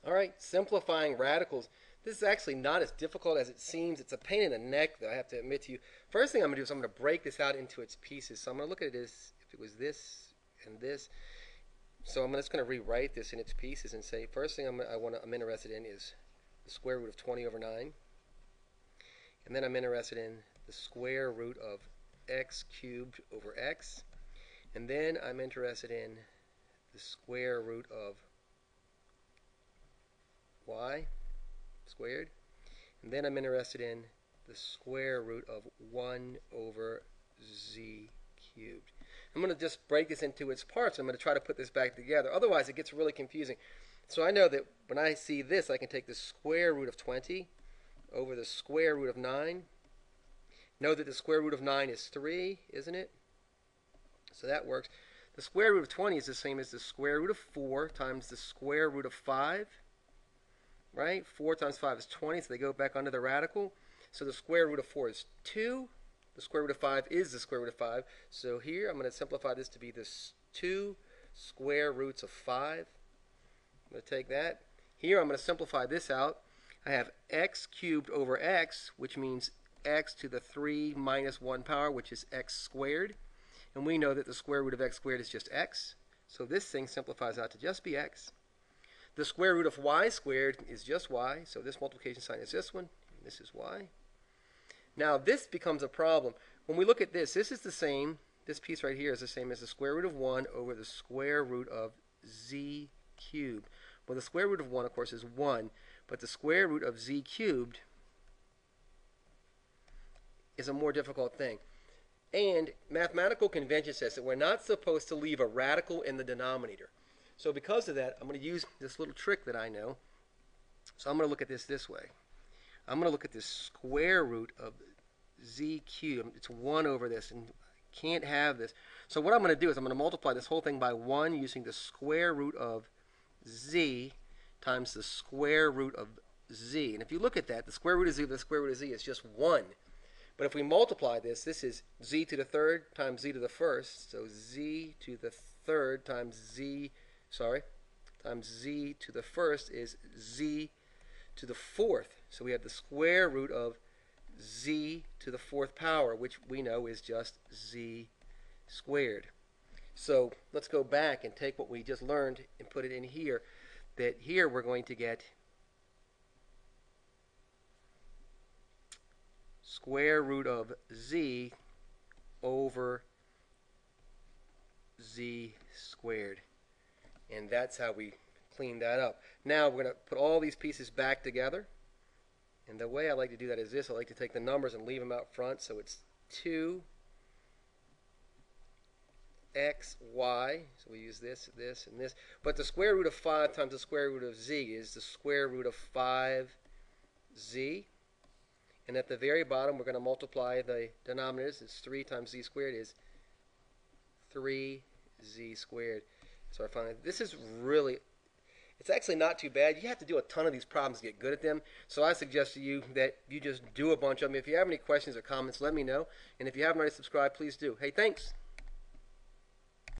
All right, simplifying radicals. This is actually not as difficult as it seems. It's a pain in the neck, though, I have to admit to you. First thing I'm going to do is I'm going to break this out into its pieces. So I'm going to look at this, if it was this and this. So I'm just going to rewrite this in its pieces and say, first thing I'm interested in is the square root of 20 over 9. And then I'm interested in the square root of x cubed over x. And then I'm interested in the square root of y squared. And then I'm interested in the square root of 1 over z cubed. I'm going to just break this into its parts. I'm going to try to put this back together. Otherwise, it gets really confusing. So I know that when I see this, I can take the square root of 20 over the square root of 9. Know that the square root of 9 is 3, isn't it? So that works. The square root of 20 is the same as the square root of 4 times the square root of 5. Right? 4 times 5 is 20, so they go back under the radical. So the square root of 4 is 2. The square root of 5 is the square root of 5. So here I'm going to simplify this to be the 2 square roots of 5. I'm going to take that. Here I'm going to simplify this out. I have x cubed over x, which means x to the 3 minus 1 power, which is x squared. And we know that the square root of x squared is just x. So this thing simplifies out to just be x. The square root of y squared is just y. So this multiplication sign is this one. And this is y. Now this becomes a problem. When we look at this, this is the same. This piece right here is the same as the square root of 1 over the square root of z cubed. Well, the square root of 1, of course, is 1. But the square root of z cubed is a more difficult thing. And mathematical convention says that we're not supposed to leave a radical in the denominator. So because of that, I'm going to use this little trick that I know. So I'm going to look at this way. I'm going to look at this square root of z cubed. It's 1 over this, and I can't have this. So what I'm going to do is I'm going to multiply this whole thing by 1 using the square root of z times the square root of z. And if you look at that, the square root of z, the square root of z is just 1. But if we multiply this, this is z to the third times z to the first. So z to the third times z to the first is z to the fourth. So we have the square root of z to the fourth power, which we know is just z squared. So let's go back and take what we just learned and put it in here. That here we're going to get square root of z over z squared. And that's how we clean that up. Now we're going to put all these pieces back together. And the way I like to do that is this. I like to take the numbers and leave them out front. So it's 2 x, y. So we use this, this, and this. But the square root of 5 times the square root of z is the square root of 5z. And at the very bottom, we're going to multiply the denominators. It's 3 times z squared is 3z squared. So I find this is really, it's actually not too bad. You have to do a ton of these problems to get good at them. So I suggest to you that you just do a bunch of them. If you have any questions or comments, let me know. And if you haven't already subscribed, please do. Hey, thanks.